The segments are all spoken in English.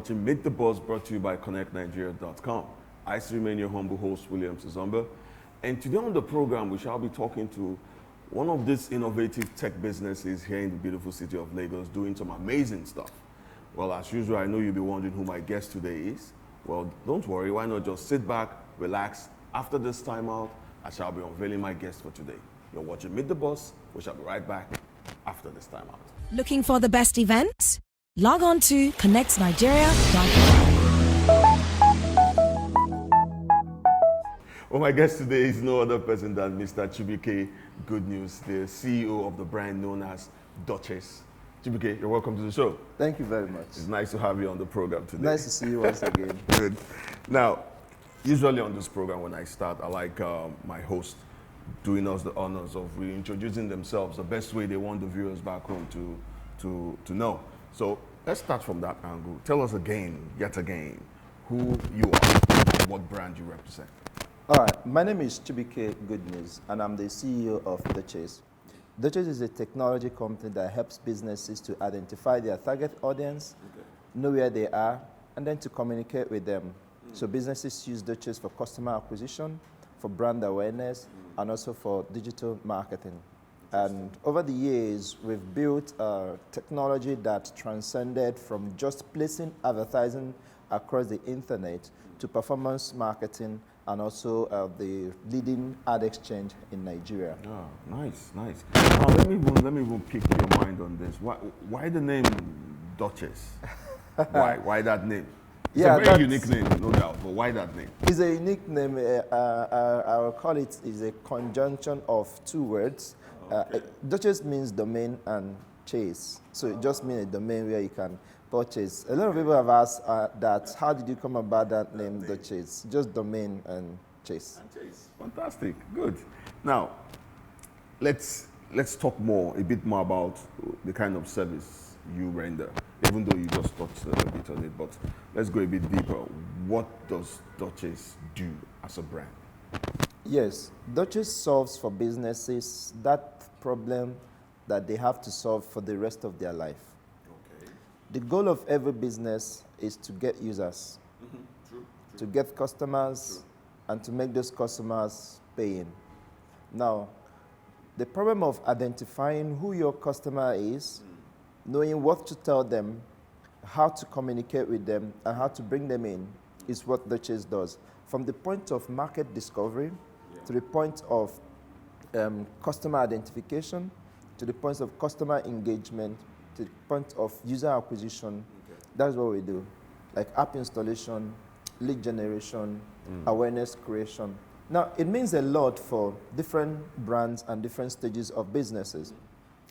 watching Meet the Boss, brought to you by ConnectNigeria.com. I still remain your humble host, William Sizomba. And today on the program, we shall be talking to one of these innovative tech businesses here in the beautiful city of Lagos, doing some amazing stuff. Well, as usual, I know you'll be wondering who my guest today is. Well, don't worry, why not just sit back, relax. After this time out, I shall be unveiling my guest for today. You're watching Meet the Boss. We shall be right back after this time out. Looking for the best events? Log on to ConnectNigeria.com. Well, my guest today is no other person than Mr. Chibuike Goodnews, the CEO of the brand known as Dutchess. Chibuike, you're welcome to the show. Thank you very much. It's nice to have you on the program today. Nice to see you once again. Good. Now, usually on this program, when I start, I like my host doing us the honors of reintroducing themselves the best way they want the viewers back home to know. So let's start from that angle. Tell us yet again, who you are and what brand you represent. All right, my name is Chibuike Goodnews, and I'm the CEO of Dutchess. Dutchess is a technology company that helps businesses to identify their target audience, know where they are, and then to communicate with them. So businesses use Dutchess for customer acquisition, for brand awareness, and also for digital marketing. And over the years, we've built a technology that transcended from just placing advertising across the internet to performance marketing and also the leading ad exchange in Nigeria. Oh, nice. Now let me even pick your mind on this. Why the name Dutchess? Why that name? It's a very unique name, no doubt, but why that name? It's a unique name. I will call it is a conjunction of two words. Okay. Dutchess means domain and chase. So it just means a domain where you can purchase. A lot of people have asked that, how did you come about that name, Dutchess? Just domain and chase. Fantastic, good. Now, let's talk a bit more about the kind of service you render, even though you just touched a bit on it, but let's go a bit deeper. What does Dutchess do as a brand? Yes, Dutchess solves for businesses that problem that they have to solve for the rest of their life. Okay. The goal of every business is to get users, True. To get customers, and to make those customers paying. Now, the problem of identifying who your customer is, knowing what to tell them, how to communicate with them, and how to bring them in is what Dutchess does. From the point of market discovery, to the point of customer identification, to the point of customer engagement, to the point of user acquisition. That's what we do. Like app installation, lead generation, awareness creation. Now, it means a lot for different brands and different stages of businesses.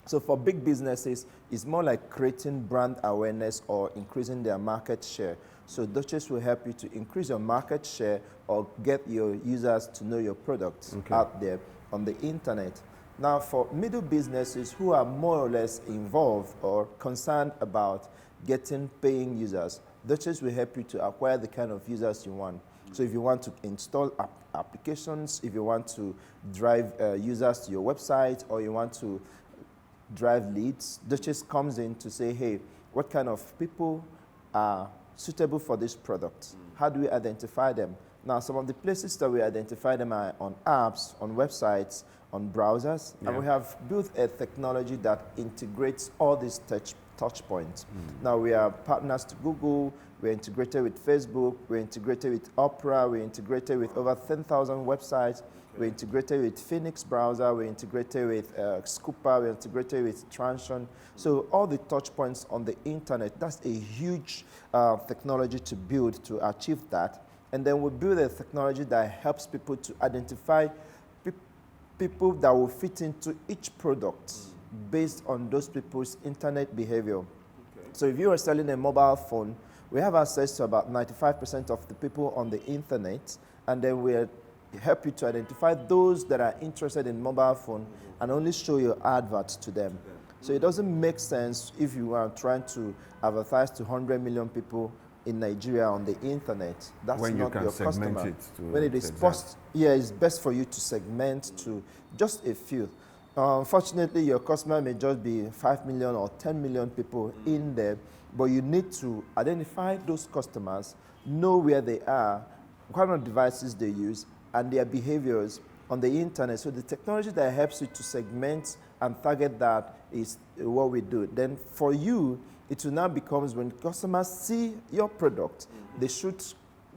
So for big businesses, it's more like creating brand awareness or increasing their market share. So Dutchess will help you to increase your market share or get your users to know your products out there on the internet. Now, for middle businesses who are more or less involved or concerned about getting paying users, Dutchess will help you to acquire the kind of users you want. So if you want to install applications, if you want to drive users to your website, or you want to drive leads, Dutchess comes in to say, hey, what kind of people are suitable for this product? How do we identify them? Now, some of the places that we identify them are on apps, on websites, on browsers, and we have built a technology that integrates all these touch points. Now, we are partners to Google, we're integrated with Facebook, we're integrated with Opera, we're integrated with over 10,000 websites, we're integrated with Phoenix browser, we're integrated with Scooper, we're integrated with Transion. So all the touch points on the internet, that's a huge technology to build to achieve that. And then we build a technology that helps people to identify people that will fit into each product based on those people's internet behavior. So if you are selling a mobile phone, we have access to about 95% of the people on the internet, and then we help you to identify those that are interested in mobile phone and only show your adverts to them. So it doesn't make sense if you are trying to advertise to 100 million people in Nigeria on the internet. That's when not you your segment customer. It to when it is it's best for you to segment to just a few. Unfortunately, your customer may just be 5 million or 10 million people in there, but you need to identify those customers, know where they are, what kind of devices they use, and their behaviors on the internet. So the technology that helps you to segment and target that is what we do. Then for you, it will now becomes when customers see your product, they should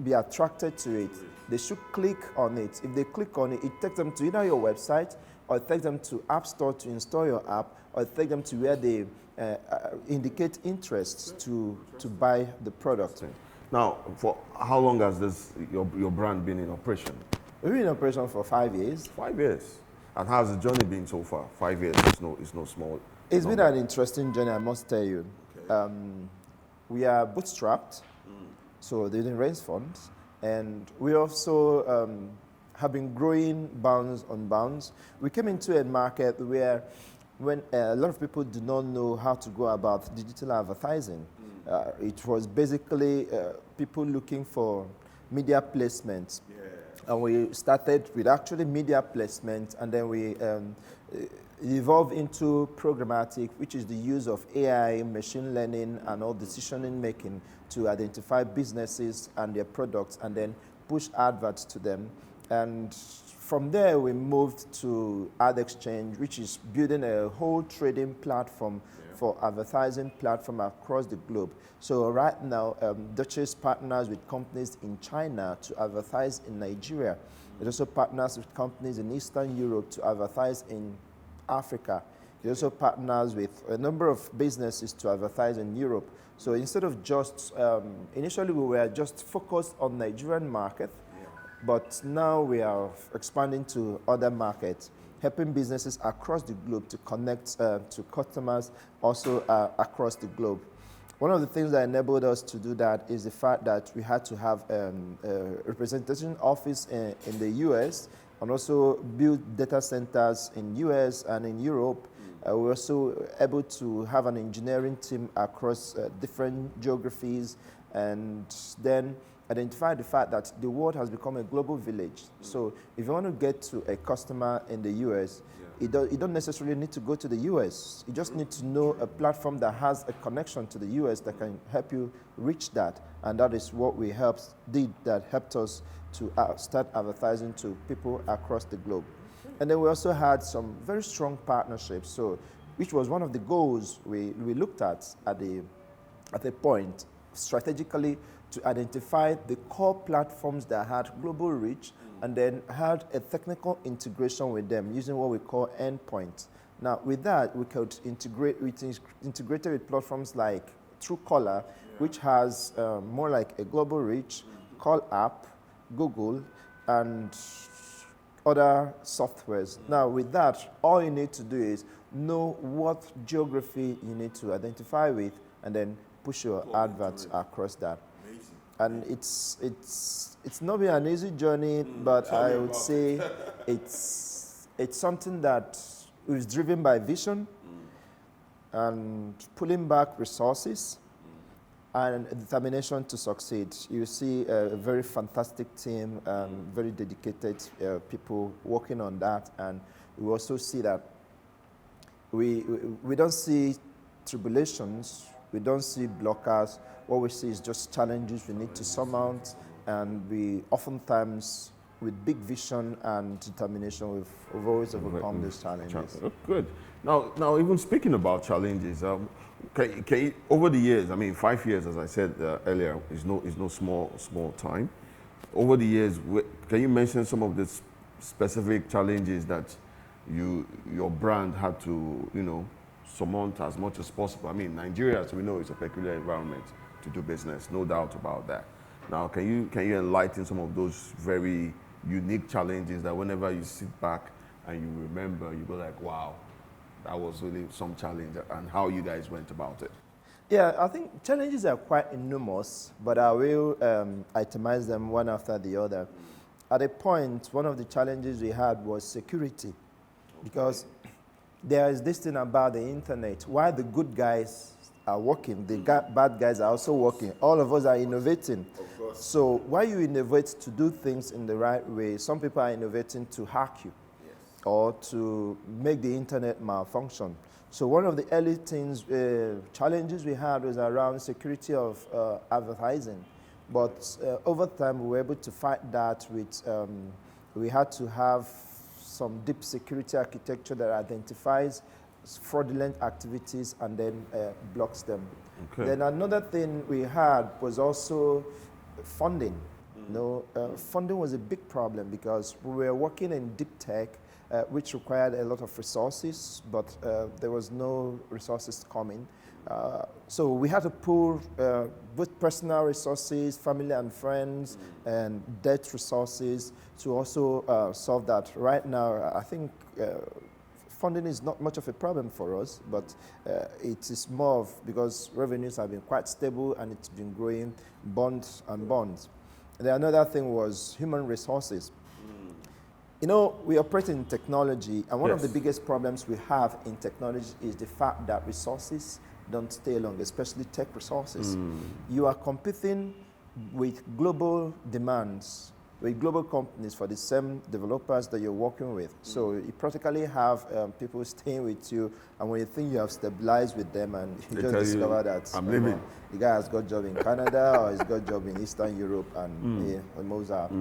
be attracted to it. They should click on it. If they click on it, it takes them to either your website, or it takes them to App Store to install your app, or it takes them to where they indicate interest to buy the product. Now, for how long has your brand been in operation? We've been in operation for 5 years. 5 years. And how's the journey been so far? 5 years, it's no small. It's been an interesting journey, I must tell you. Okay. We are bootstrapped, so they didn't raise funds. And we also have been growing bounds on bounds. We came into a market where when a lot of people do not know how to go about digital advertising. It was basically people looking for media placement. And we started with actually media placement, and then we evolved into programmatic, which is the use of AI, machine learning, and all decision making to identify businesses and their products, and then push adverts to them. And from there, we moved to Ad Exchange, which is building a whole trading platform for advertising platform across the globe. So right now, Dutchess partners with companies in China to advertise in Nigeria. It also partners with companies in Eastern Europe to advertise in Africa. It also partners with a number of businesses to advertise in Europe. So instead of just, initially we were just focused on Nigerian market, but now we are expanding to other markets, helping businesses across the globe to connect to customers also across the globe. One of the things that enabled us to do that is the fact that we had to have a representation office in the US, and also build data centers in US and in Europe. We were also able to have an engineering team across different geographies, and then identify the fact that the world has become a global village. So if you want to get to a customer in the US, you don't necessarily need to go to the US. You just need to know a platform that has a connection to the US that can help you reach that. And that is what we that helped us to start advertising to people across the globe. And then we also had some very strong partnerships, so which was one of the goals we looked at the point strategically, to identify the core platforms that had global reach, and then had a technical integration with them using what we call endpoints. Now, with that, we could integrated with platforms like Truecaller, which has more like a global reach, Call App, Google, and other softwares. Now, with that, all you need to do is know what geography you need to identify with, and then push your adverts across that. And it's not been an easy journey, but I would say it's something that is driven by vision and pulling back resources and determination to succeed. You see a very fantastic team, very dedicated people working on that, and we also see that we don't see tribulations, we don't see blockers. What we see is just challenges we need to surmount, and we oftentimes, with big vision and determination, we've always overcome these challenges. Good. Now, even speaking about challenges, over the years, I mean, 5 years, as I said earlier, is no small time. Over the years, can you mention some of the specific challenges that your brand had to, surmount as much as possible? I mean, Nigeria, as we know, is a peculiar environment to do business, no doubt about that. Now, can you enlighten some of those very unique challenges that whenever you sit back and you remember, you go like, wow, that was really some challenge, and how you guys went about it? Yeah, I think challenges are quite enormous, but I will itemize them one after the other. At a point, one of the challenges we had was security, because there is this thing about the internet. While the good guys are working, the bad guys are also working. All of us are innovating. Of course. So while you innovate to do things in the right way, some people are innovating to hack you. Yes. or to make the internet malfunction. So one of the early things, challenges we had was around security of advertising. But over time, we were able to fight that with, we had to have some deep security architecture that identifies fraudulent activities and then blocks them. Okay. Then another thing we had was also funding. Funding was a big problem because we were working in deep tech, which required a lot of resources, but there was no resources coming. So we had to pool both personal resources, family and friends, and debt resources to also solve that. Right now, I think funding is not much of a problem for us, but it is more of, because revenues have been quite stable and it's been growing, bonds and bonds. The another thing was human resources. You know, we operate in technology, and one of the biggest problems we have in technology is the fact that resources don't stay long, especially tech resources. You are competing with global demands, with global companies for the same developers that you're working with. So you practically have people staying with you, and when you think you have stabilized with them, and you just discover that the guy has got a job in Canada or he's got a job in Eastern Europe, and moves out.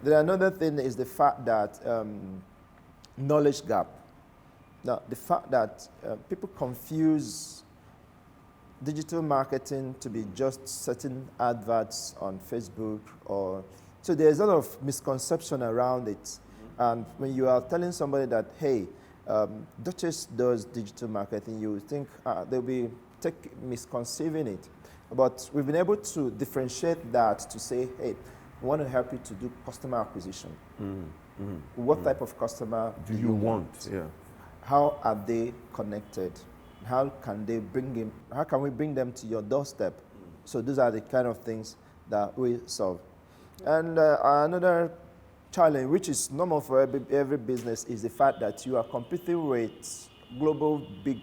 Then another thing is the fact that knowledge gap. Now, the fact that people confuse digital marketing to be just certain adverts on Facebook, or so there's a lot of misconception around it. And when you are telling somebody that, hey, Dutchess does digital marketing, you think they'll be misconceiving it. But we've been able to differentiate that to say, hey, we want to help you to do customer acquisition. What type of customer do you want? Yeah. How are they connected? How can they bring him? How can we bring them to your doorstep? So those are the kind of things that we solve. And another challenge, which is normal for every business, is the fact that you are competing with global big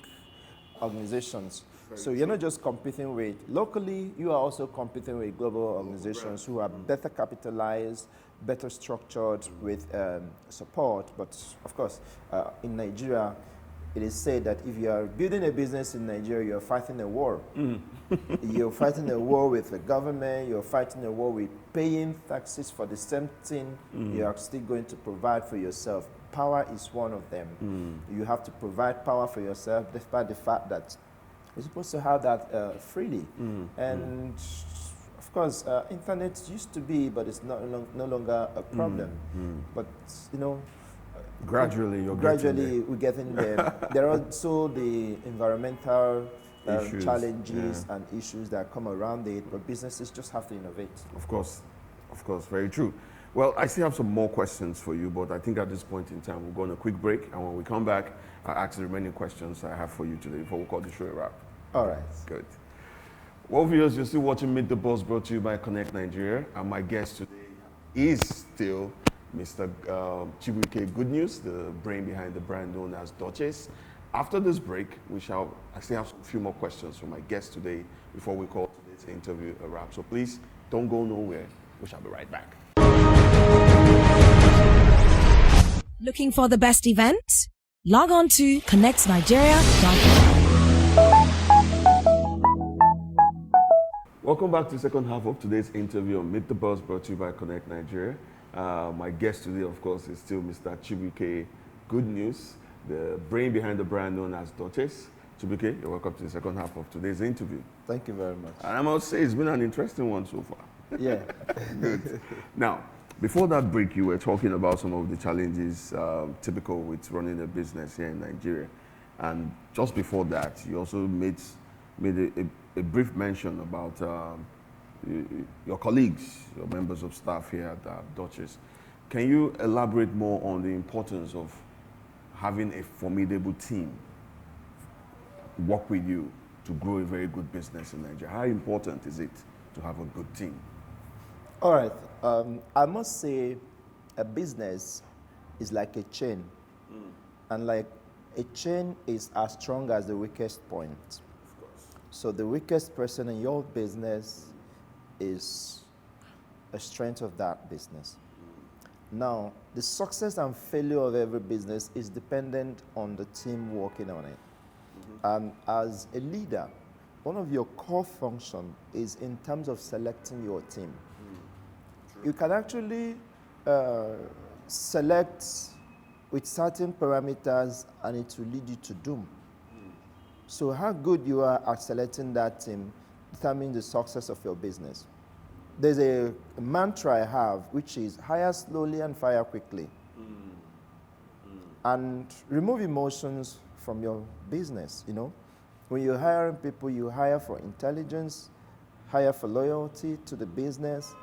organizations. So you're not just competing with locally, you are also competing with global organizations who are better capitalized, better structured with support. But of course, in Nigeria, it is said that if you are building a business in Nigeria, you're fighting a war. You're fighting a war with the government, you're fighting a war with paying taxes for the same thing you are still going to provide for yourself. Power is one of them. You have to provide power for yourself despite the fact that you're supposed to have that freely. And of course, internet used to be, but it's no longer a problem. But you know, gradually we're getting there. There are also the environmental challenges and issues that come around it, but businesses just have to innovate. Of course, very true. Well, I still have some more questions for you, but I think at this point in time, we'll go on a quick break, and when we come back, I'll ask the remaining questions I have for you today before we call the show a wrap. All right. Good. Well, viewers, you're still watching Meet the Boss, brought to you by Nigeria, and my guest today is still Mr. Chibuike Goodnews, the brain behind the brand known as Dutchess. After this break, I still have a few more questions for my guest today before we call today's interview a wrap. So please don't go nowhere. We shall be right back. Looking for the best events? Log on to ConnectNigeria.com. Welcome back to the second half of today's interview on Meet the Boss, brought to you by Connect Nigeria. My guest today, of course, is still Mr. Chibuike Goodnews, the brain behind the brand known as Dutchess. Chibuike, you're welcome to the second half of today's interview. Thank you very much. And I must say, it's been an interesting one so far. Yeah. Good. Now, before that break, you were talking about some of the challenges typical with running a business here in Nigeria. And just before that, you also made a brief mention about your colleagues, your members of staff here at Dutchess. Can you elaborate more on the importance of having a formidable team work with you to grow a very good business in Nigeria? How important is it to have a good team? All right. I must say a business is like a chain. And like a chain is as strong as the weakest point. Of course. So the weakest person in your business is a strength of that business. Now, the success and failure of every business is dependent on the team working on it. And as a leader, one of your core functions is in terms of selecting your team. You can actually select with certain parameters and it will lead you to doom. So how good you are at selecting that team determines the success of your business. There's a mantra I have, which is hire slowly and fire quickly. And remove emotions from your business, you know. When you're hiring people, you hire for intelligence, hire for loyalty to the business,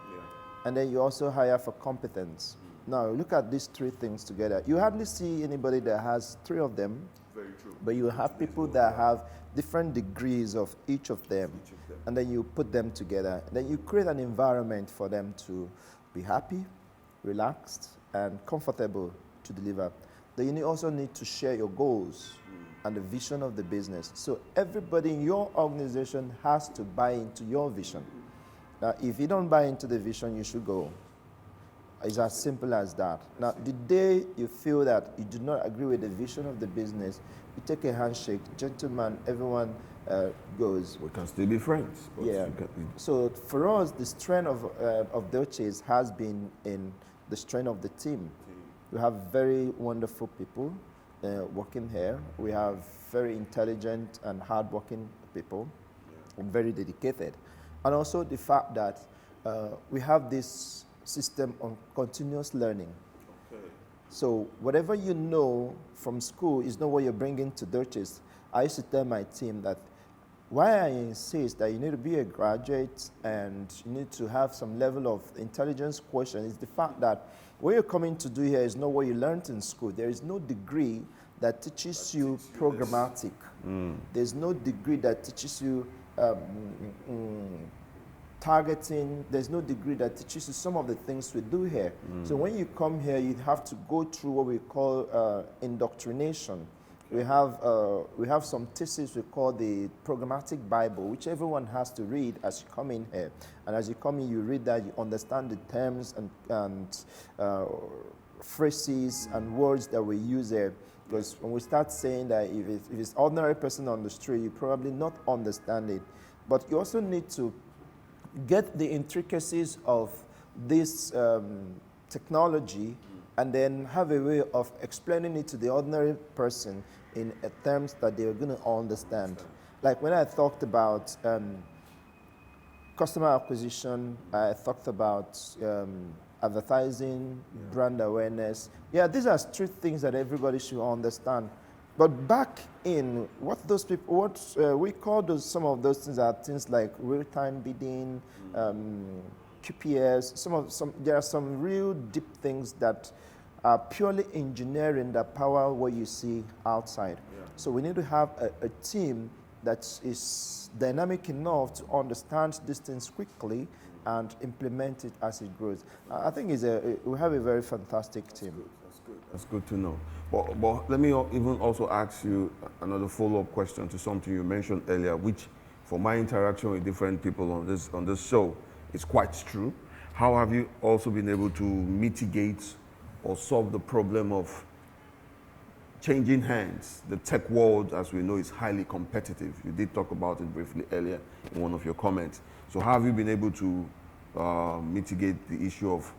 and then you also hire for competence. Now, look at these three things together. You hardly see anybody that has three of them. Very true. But you have people that have different degrees of each of them, and then you put them together. Then you create an environment for them to be happy, relaxed, and comfortable to deliver. Then you also need to share your goals and the vision of the business. So everybody in your organization has to buy into your vision. Now, if you don't buy into the vision, you should go. It's as simple as that. Now, the day you feel that you do not agree with the vision of the business, you take a handshake, gentlemen, everyone goes. We can still be friends. Yeah. So for us, the strength of Dutchess has been in the strength of the team. We have very wonderful people working here. We have very intelligent and hardworking people, and very dedicated. And also the fact that we have this system on continuous learning. So whatever you know from school is not what you're bringing to Dutchess. I used to tell my team that why I insist that you need to be a graduate and you need to have some level of intelligence quotient is the fact that what you're coming to do here is not what you learned in school. There is no degree that teaches you programmatic. There's no degree that teaches you targeting. There's no degree that teaches you some of the things we do here. So when you come here, you have to go through what we call indoctrination. We have some thesis we call the programmatic Bible, which everyone has to read as you come in here. And as you come in, you read that, you understand the terms and phrases and words that we use there. Because when we start saying that if it's ordinary person on the street, you probably not understand it. But you also need to get the intricacies of this technology and then have a way of explaining it to the ordinary person in terms that they're going to understand. Like when I talked about customer acquisition, I talked about advertising, brand awareness. Yeah, these are street things that everybody should understand. But back in what those people, we call those, some of those things are things like real-time bidding, QPS. There are some real deep things that are purely engineering that power what you see outside. So we need to have a team that is dynamic enough to understand these things quickly and implement it as it grows. I think we have a very fantastic team. That's good to know. But let me even also ask you another follow-up question to something you mentioned earlier, which for my interaction with different people on this show is quite true. How have you also been able to mitigate or solve the problem of changing hands? The tech world, as we know, is highly competitive. You did talk about it briefly earlier in one of your comments. So how have you been able to mitigate the issue of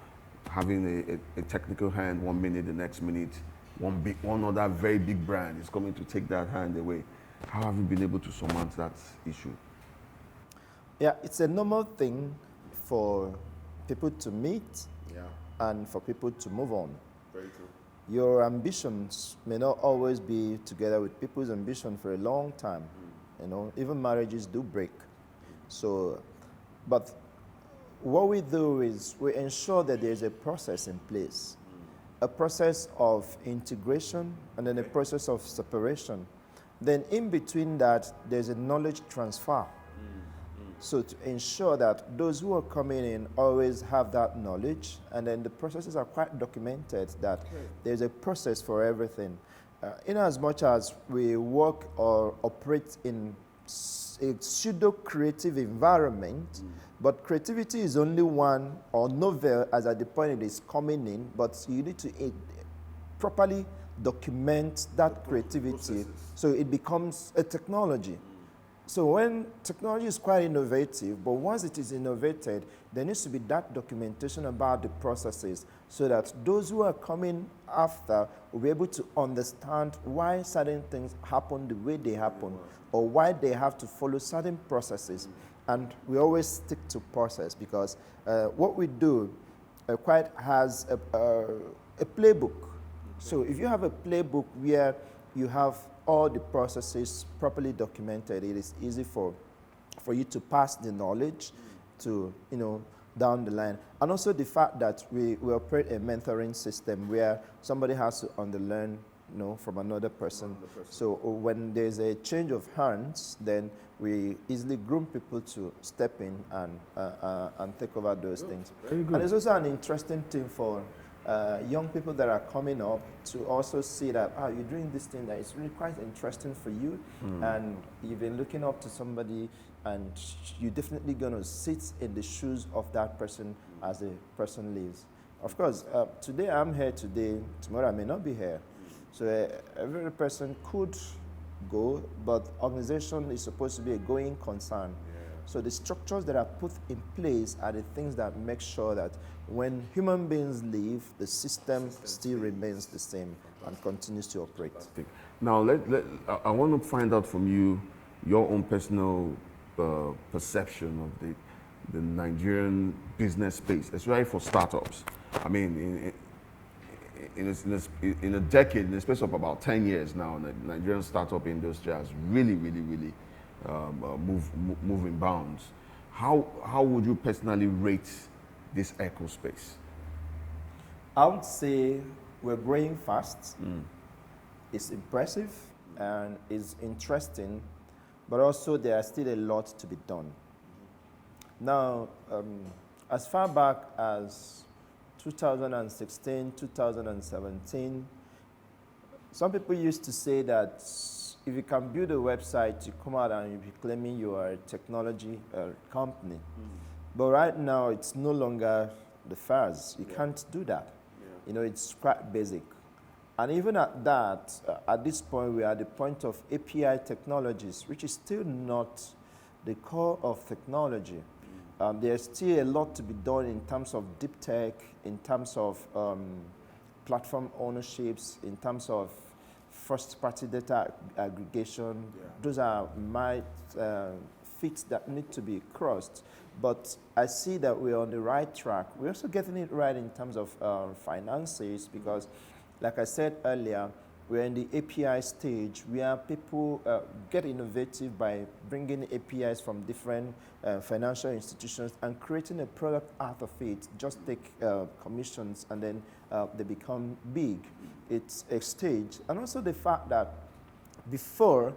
having a technical hand 1 minute, the next minute, one other very big brand is coming to take that hand away? How have you been able to surmount that issue? Yeah, it's a normal thing for people to meet and for people to move on. Very true. Your ambitions may not always be together with people's ambition for a long time. You know, even marriages do break. So, but what we do is we ensure that there's a process in place, a process of integration and then a process of separation. Then in between that, there's a knowledge transfer. So to ensure that those who are coming in always have that knowledge, and then the processes are quite documented, that there's a process for everything. In as much as we work or operate in a pseudo-creative environment, but creativity is only one, or novel as at the point it is coming in, but you need to properly document that creativity so it becomes a technology. So when technology is quite innovative, but once it is innovated, there needs to be that documentation about the processes so that those who are coming after will be able to understand why certain things happen the way they happen, or why they have to follow certain processes. And we always stick to process because what we do quite has a playbook. So if you have a playbook where you have all the processes properly documented, it is easy for you to pass the knowledge to, down the line. And also the fact that we operate a mentoring system where somebody has to unlearn, from another person. So when there's a change of hands, then we easily groom people to step in and take over those things. Very good. And it's also an interesting thing for young people that are coming up to also see that, you're doing this thing that is really quite interesting for you, and you've been looking up to somebody, and you're definitely going to sit in the shoes of that person as the person lives. Of course, today I'm here today, tomorrow I may not be here. So every person could go, but organization is supposed to be a going concern. So the structures that are put in place are the things that make sure that when human beings leave, the system still remains the same and continues to operate. Now, I want to find out from you your own personal perception of the Nigerian business space, especially for startups. I mean, in a decade, in the space of about 10 years now, the Nigerian startup industry has really moving bounds. How would you personally rate this eco space? I would say we're growing fast. It's impressive and it's interesting, but also there are still a lot to be done. Now, as far back as 2016, 2017, some people used to say that if you can build a website, you come out and you be claiming you are a technology company. But right now, it's no longer the phase. You can't do that. It's quite basic. And even at that, at this point, we are at the point of API technologies, which is still not the core of technology. There's still a lot to be done in terms of deep tech, in terms of platform ownerships, in terms of first-party data aggregation. Those are feats that need to be crossed. But I see that we're on the right track. We're also getting it right in terms of finances because, like I said earlier, we're in the API stage where people get innovative by bringing APIs from different financial institutions and creating a product out of it. Just take commissions and then they become big. It's a stage. And also the fact that before,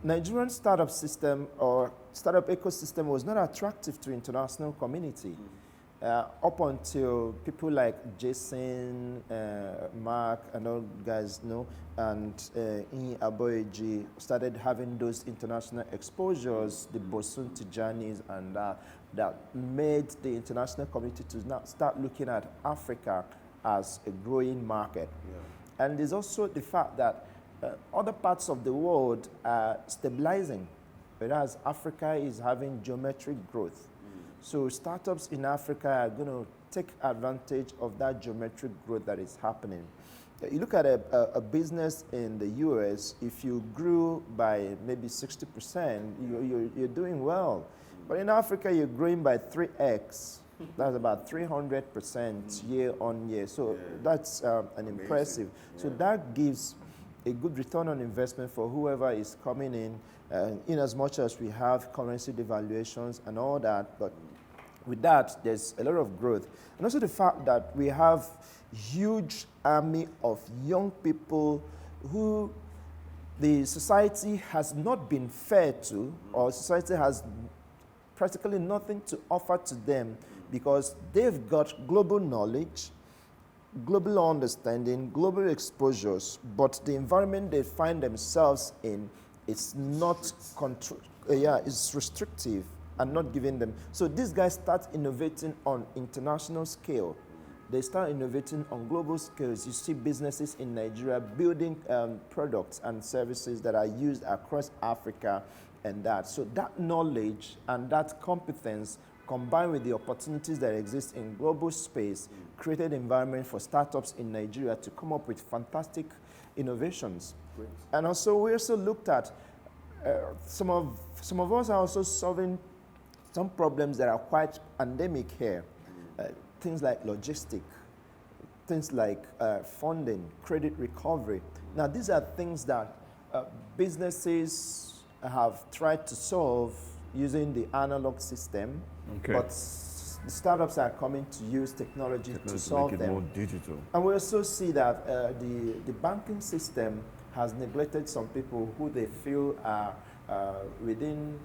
Nigerian startup system or startup ecosystem was not attractive to international community. Up until people like Jason, Mark, and all guys know, and Aboyeji started having those international exposures, the Bosun Tijanis, and that made the international community to now start looking at Africa as a growing market. And there's also the fact that other parts of the world are stabilizing, whereas Africa is having geometric growth. So startups in Africa are going to take advantage of that geometric growth that is happening. You look at a business in the US, if you grew by maybe 60%, you're doing well. But in Africa, you're growing by 3x. That's about 300% year on year. So that's an impressive. So that gives a good return on investment for whoever is coming in as much as we have currency devaluations and all that. But with that, there's a lot of growth. And also the fact that we have huge army of young people who the society has not been fair to, or society has practically nothing to offer to them because they've got global knowledge, global understanding, global exposures, but the environment they find themselves in It's not it's restrictive and not giving them. So these guys start innovating on international scale. They start innovating on global scales. You see businesses in Nigeria building products and services that are used across Africa and that. So that knowledge and that competence combined with the opportunities that exist in global space created environment for startups in Nigeria to come up with fantastic innovations. Great. And also we also looked at some of us are also solving some problems that are quite endemic here. Things like logistics, things like funding, credit recovery. Now these are things that businesses have tried to solve using the analog system, but the startups are coming to use technology to solve make it them. more digital. And we also see that the banking system has neglected some people who they feel are within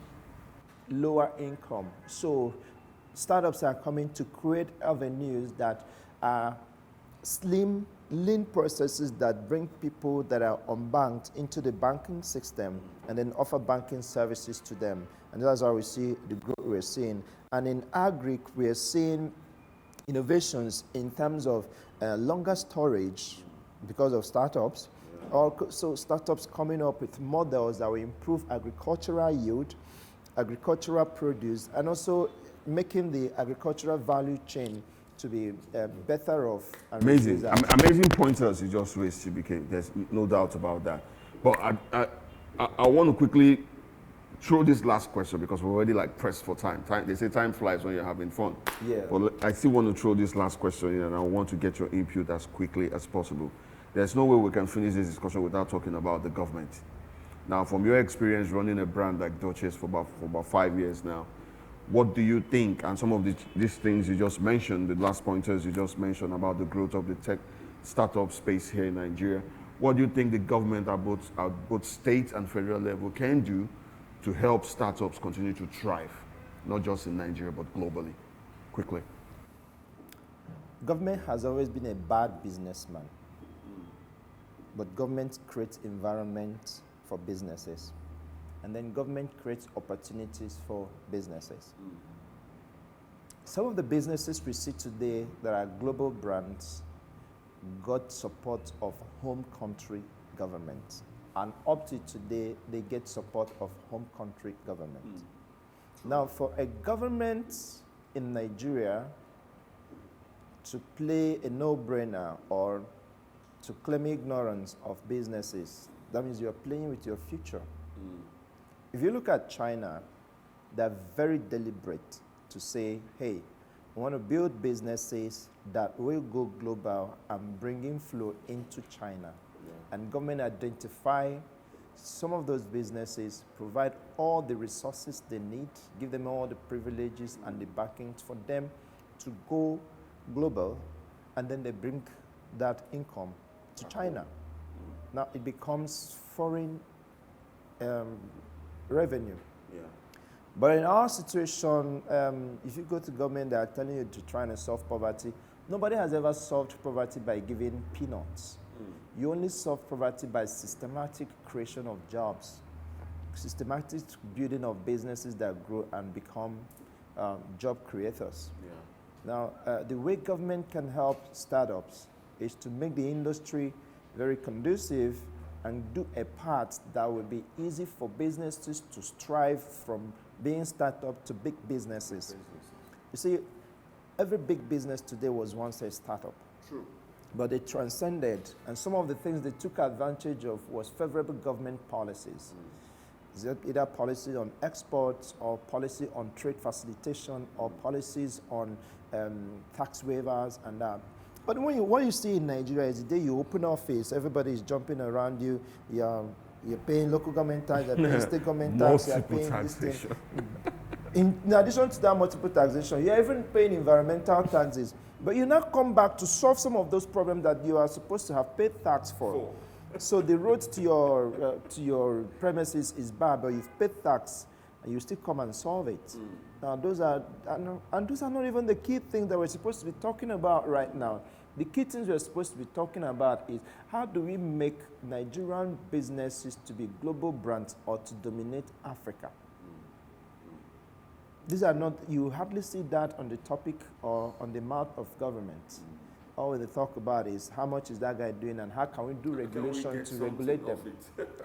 lower income. So startups are coming to create avenues that are slim, lean processes that bring people that are unbanked into the banking system and then offer banking services to them. And that's how we see the growth we're seeing. And in agri, we're seeing innovations in terms of longer storage because of startups. Also, startups coming up with models that will improve agricultural yield, agricultural produce, and also making the agricultural value chain to be better off. Amazing, amazing pointers you just raised, Chibuike. There's no doubt about that. But I want to quickly throw this last question because we're already like pressed for time. They say time flies when you're having fun. Yeah. But I still want to throw this last question in, and I want to get your input as quickly as possible. There's no way we can finish this discussion without talking about the government. Now, from your experience running a brand like Dutchess for about 5 years now, what do you think, and some of these things you just mentioned, the last pointers you just mentioned about the growth of the tech startup space here in Nigeria, what do you think the government at both state and federal level can do to help startups continue to thrive, not just in Nigeria, but globally? Quickly. Government has always been a bad businessman, but government creates environment for businesses. And then government creates opportunities for businesses. Some of the businesses we see today that are global brands got support of home country government. And up to today, they get support of home country government. Now, for a government in Nigeria to play a no-brainer or to claim ignorance of businesses, that means you're playing with your future. If you look at China, they're very deliberate to say, hey, we want to build businesses that will go global and bring inflow into China. And government identify some of those businesses, provide all the resources they need, give them all the privileges and the backing for them to go global, and then they bring that income to China. Now it becomes foreign revenue. But in our situation, if you go to government, they are telling you to try and solve poverty. Nobody has ever solved poverty by giving peanuts. You only solve poverty by systematic creation of jobs, systematic building of businesses that grow and become job creators. Now, the way government can help startups is to make the industry very conducive and do a part that will be easy for businesses to strive from being startup to big businesses. You see, every big business today was once a startup. True. But they transcended, and some of the things they took advantage of was favorable government policies. Either policy on exports or policy on trade facilitation or policies on tax waivers and that. But what you see in Nigeria is the day you open office, everybody is jumping around you. You're paying local government tax, you're paying state government tax, you're paying taxation. In addition to that multiple taxation, you're even paying environmental taxes. But you now come back to solve some of those problems that you are supposed to have paid tax for. So the road to your premises is bad, but you've paid tax, and you still come and solve it. Now those are not even the key things that we're supposed to be talking about right now. The key things we're supposed to be talking about is how do we make Nigerian businesses to be global brands or to dominate Africa? These are not, you hardly see that on the topic or on the mouth of government. All they talk about is how much is that guy doing and how can we do regulation to regulate them?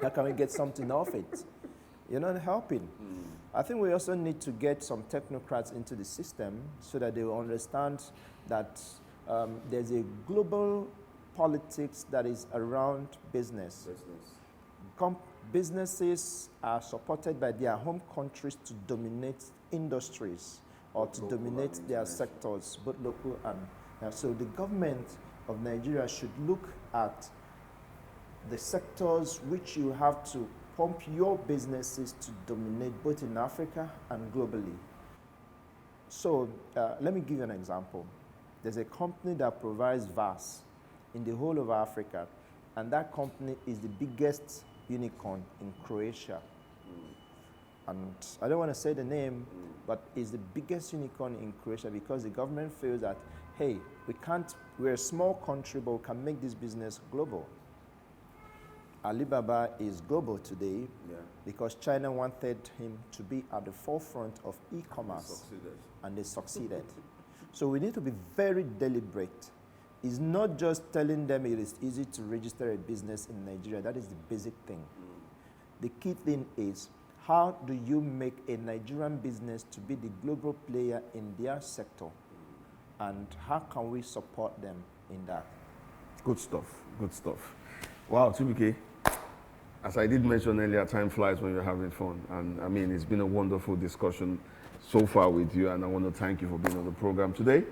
How can we get something off it? You're not helping. I think we also need to get some technocrats into the system so that they will understand that there's a global politics that is around business. Businesses are supported by their home countries to dominate industries or to dominate their sectors, both local and so the government of Nigeria should look at the sectors which you have to pump your businesses to dominate both in Africa and globally. So let me give you an example. There's a company that provides VAS in the whole of Africa, and that company is the biggest unicorn in Croatia. And I don't want to say the name, but it's the biggest unicorn in Croatia because the government feels that, hey, we're a small country, but we can make this business global. Alibaba is global today because China wanted him to be at the forefront of e-commerce, and they succeeded. So we need to be very deliberate. It's not just telling them it is easy to register a business in Nigeria. That is the basic thing. The key thing is, how do you make a Nigerian business to be the global player in their sector? And how can we support them in that? Good stuff, good stuff. Wow, Chibuike, as I did mention earlier, time flies when you're having fun. And I mean, it's been a wonderful discussion so far with you, and I want to thank you for being on the program today.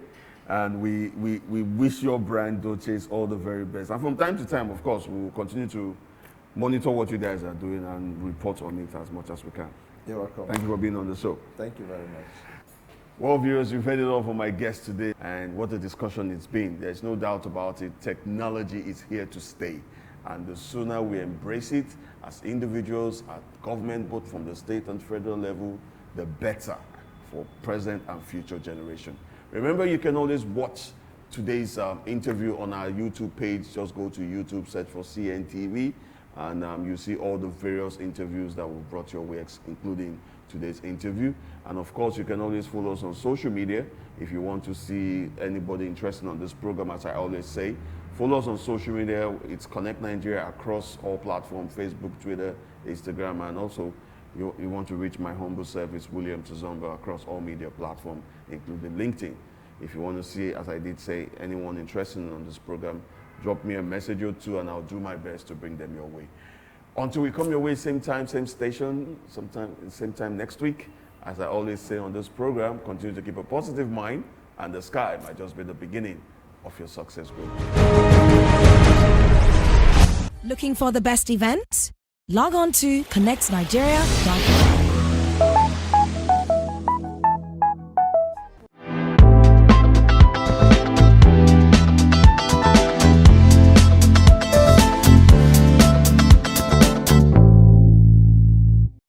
And we wish your brand, Dutchess, all the very best. And from time to time, of course, we will continue to monitor what you guys are doing and report on it as much as we can. You're welcome. Thank you for being on the show. Thank you very much. Well, viewers, you've heard it all from my guest today, and what a discussion it's been. There's no doubt about it. Technology is here to stay. And the sooner we embrace it as individuals, at government, both from the state and federal level, the better for present and future generation. Remember, you can always watch today's interview on our YouTube page. Just go to YouTube, search for Cntv, and you see all the various interviews that we brought your way, including today's interview. And of course, you can always follow us on social media if you want to see anybody interested on this program. As I always say, follow us on social media. It's Connect Nigeria across all platforms: Facebook, Twitter, Instagram, and also you want to reach my humble service, William Tizomba, across all media platforms, including LinkedIn. If you want to see, as I did say, anyone interested on this program, drop me a message or two, and I'll do my best to bring them your way. Until we come your way, same time, same station, same time next week. As I always say on this program, continue to keep a positive mind, and the sky might just be the beginning of your success growth. Looking for the best events? Log on to ConnectNigeria.com.